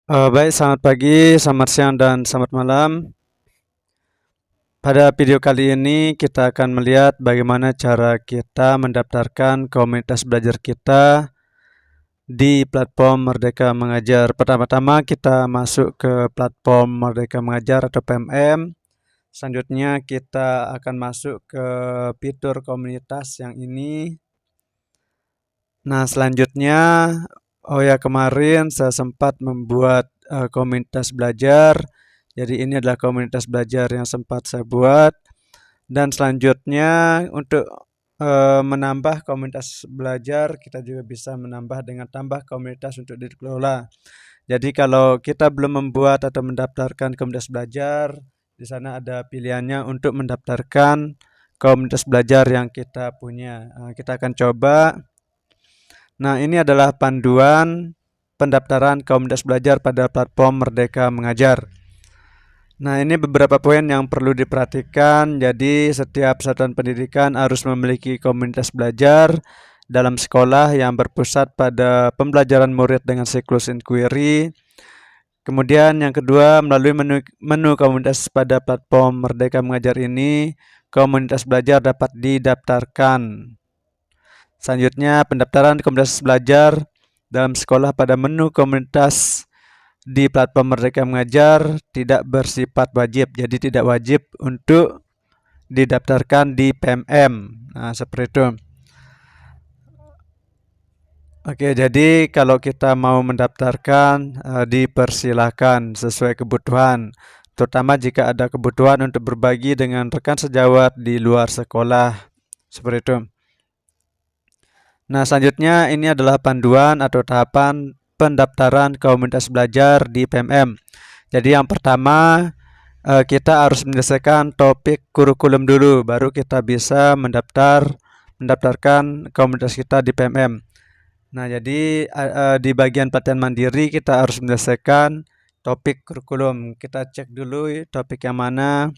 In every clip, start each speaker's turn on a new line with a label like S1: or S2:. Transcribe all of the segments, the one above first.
S1: Baik, selamat pagi, selamat siang, dan selamat malam. Pada video kali ini kita akan melihat bagaimana cara kita mendaftarkan komunitas belajar kita di platform Merdeka Mengajar. Pertama-tama kita masuk ke platform Merdeka Mengajar atau PMM. Selanjutnya kita akan masuk ke fitur komunitas yang ini. Nah, selanjutnya, kemarin saya sempat membuat komunitas belajar. Jadi ini adalah komunitas belajar yang sempat saya buat. Dan selanjutnya untuk menambah komunitas belajar, kita juga bisa menambah dengan tambah komunitas untuk dikelola. Jadi kalau kita belum membuat atau mendaftarkan komunitas belajar, di sana ada pilihannya untuk mendaftarkan komunitas belajar yang kita punya. Kita akan coba. Nah, ini adalah panduan pendaftaran komunitas belajar pada platform Merdeka Mengajar. Nah, ini beberapa poin yang perlu diperhatikan. Jadi, setiap satuan pendidikan harus memiliki komunitas belajar dalam sekolah yang berpusat pada pembelajaran murid dengan siklus inquiry. Kemudian yang kedua, melalui menu komunitas pada platform Merdeka Mengajar ini, komunitas belajar dapat didaftarkan. Selanjutnya, pendaftaran komunitas belajar dalam sekolah pada menu komunitas di platform Merdeka Mengajar tidak bersifat wajib. Jadi tidak wajib untuk didaftarkan di PMM. Nah, seperti itu. Oke, jadi kalau kita mau mendaftarkan, dipersilahkan sesuai kebutuhan. Terutama jika ada kebutuhan untuk berbagi dengan rekan sejawat di luar sekolah. Seperti itu. Nah, selanjutnya ini adalah panduan atau tahapan pendaftaran komunitas belajar di PMM. Jadi yang pertama, kita harus menyelesaikan topik kurikulum dulu, baru kita bisa mendaftarkan komunitas kita di PMM. Nah, jadi di bagian pelatihan mandiri kita harus menyelesaikan topik kurikulum. Kita cek dulu topik yang mana.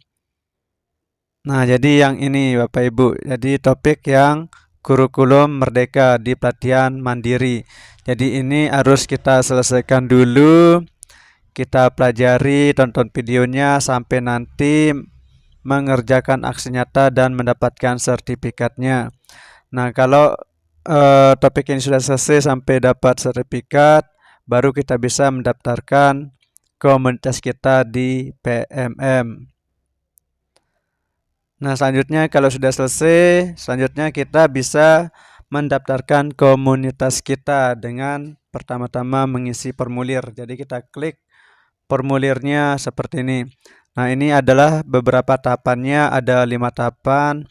S1: Nah, jadi yang ini Bapak Ibu. Jadi topik yang kurikulum merdeka di pelatihan mandiri. Jadi ini harus kita selesaikan dulu. Kita pelajari, tonton videonya sampai nanti mengerjakan aksi nyata dan mendapatkan sertifikatnya. Nah, kalau topik ini sudah selesai sampai dapat sertifikat, baru kita bisa mendaftarkan komunitas kita di PMM. Nah, selanjutnya kalau sudah selesai, selanjutnya kita bisa mendaftarkan komunitas kita dengan pertama-tama mengisi formulir. Jadi kita klik formulirnya seperti ini. Nah, ini adalah beberapa tahapannya, ada 5 tahapan.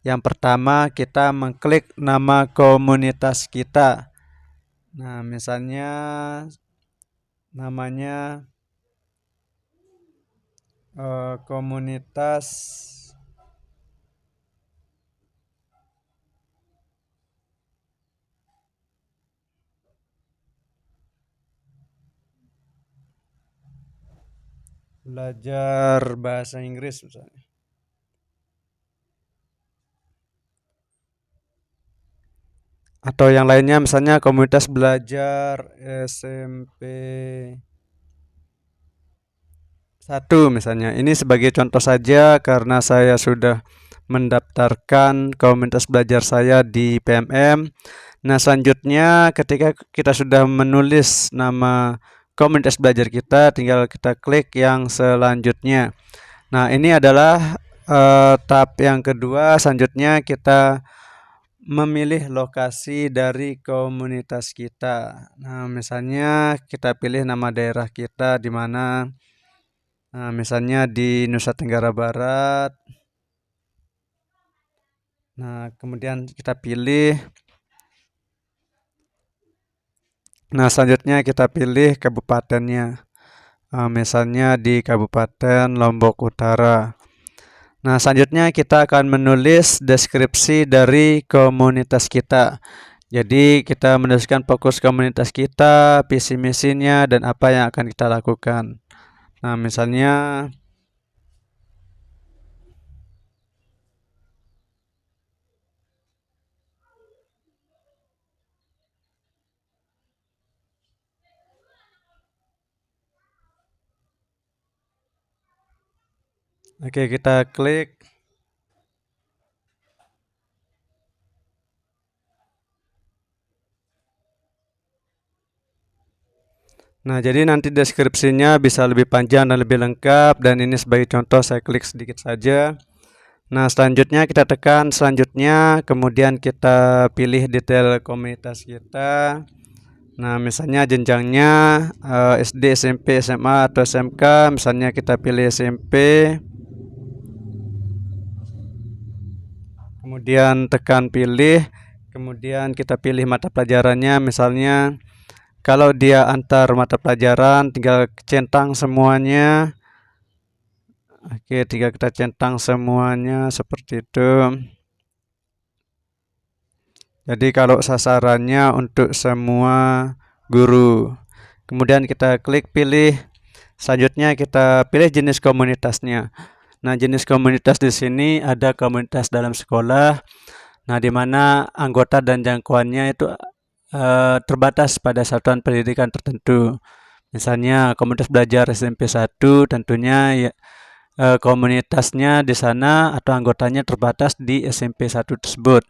S1: Yang pertama, kita mengklik nama komunitas kita. Nah, misalnya namanya komunitas belajar bahasa Inggris misalnya. Atau yang lainnya misalnya komunitas belajar SMP 1 misalnya. Ini sebagai contoh saja karena saya sudah mendaftarkan komunitas belajar saya di PMM. Nah, selanjutnya ketika kita sudah menulis nama komunitas belajar kita, tinggal kita klik yang selanjutnya. Nah, ini adalah tahap yang kedua. Selanjutnya kita memilih lokasi dari komunitas kita. Nah, misalnya kita pilih nama daerah kita di mana. Nah, misalnya di Nusa Tenggara Barat. Nah, kemudian kita pilih. Nah, selanjutnya kita pilih kabupatennya. Misalnya di Kabupaten Lombok Utara. Nah, selanjutnya kita akan menulis deskripsi dari komunitas kita. Jadi kita menuliskan fokus komunitas kita, visi misinya, dan apa yang akan kita lakukan. Nah, misalnya Oke, kita klik. Nah, jadi nanti deskripsinya bisa lebih panjang dan lebih lengkap, dan ini sebagai contoh saya klik sedikit saja. Nah, selanjutnya kita tekan selanjutnya, kemudian kita pilih detail komunitas kita. Nah, misalnya jenjangnya SD, SMP, SMA, atau SMK. Misalnya kita pilih SMP. Kemudian tekan pilih. Kemudian kita pilih mata pelajarannya. Misalnya kalau dia antar mata pelajaran, tinggal centang semuanya. Oke, tinggal kita centang semuanya seperti itu. Jadi kalau sasarannya untuk semua guru. Kemudian kita klik pilih. Selanjutnya kita pilih jenis komunitasnya. Nah, jenis komunitas di sini ada komunitas dalam sekolah. Nah, di mana anggota dan jangkauannya itu terbatas pada satuan pendidikan tertentu. Misalnya komunitas belajar SMP 1 tentunya ya, komunitasnya di sana atau anggotanya terbatas di SMP 1 tersebut.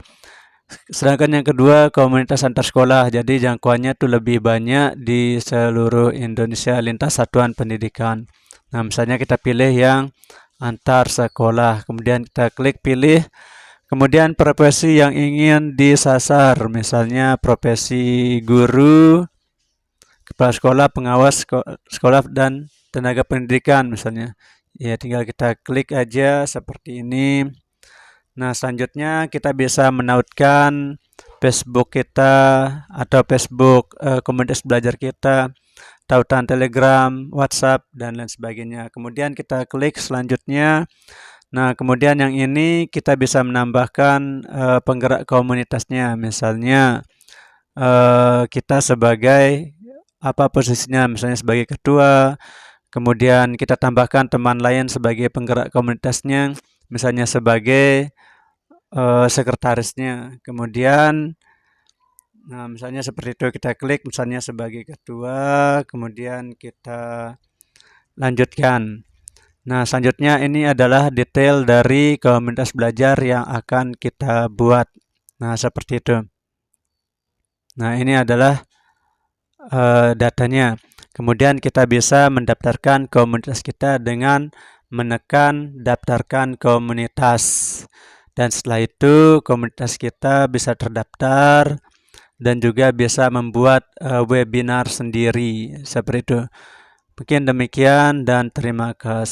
S1: Sedangkan yang kedua komunitas antar sekolah, jadi jangkauannya tuh lebih banyak di seluruh Indonesia lintas satuan pendidikan. Nah, misalnya kita pilih yang antar sekolah, kemudian kita klik pilih, kemudian profesi yang ingin disasar, misalnya profesi guru, kepala sekolah, pengawas sekolah, dan tenaga pendidikan misalnya. Ya, tinggal kita klik aja seperti ini. Nah, selanjutnya kita bisa menautkan Facebook kita atau Facebook komunitas belajar kita, tautan Telegram, WhatsApp, dan lain sebagainya. Kemudian kita klik selanjutnya. Nah, kemudian yang ini kita bisa menambahkan penggerak komunitasnya. Misalnya kita sebagai apa posisinya, misalnya sebagai ketua. Kemudian kita tambahkan teman lain sebagai penggerak komunitasnya, misalnya sebagai sekretarisnya. Kemudian nah, misalnya seperti itu, kita klik misalnya sebagai ketua, kemudian kita lanjutkan. Nah, selanjutnya ini adalah detail dari komunitas belajar yang akan kita buat. Nah, seperti itu. Nah, ini adalah datanya. Kemudian kita bisa mendaftarkan komunitas kita dengan menekan daftarkan komunitas. Dan setelah itu komunitas kita bisa terdaftar dan juga bisa membuat webinar sendiri seperti itu. Mungkin demikian dan terima kasih.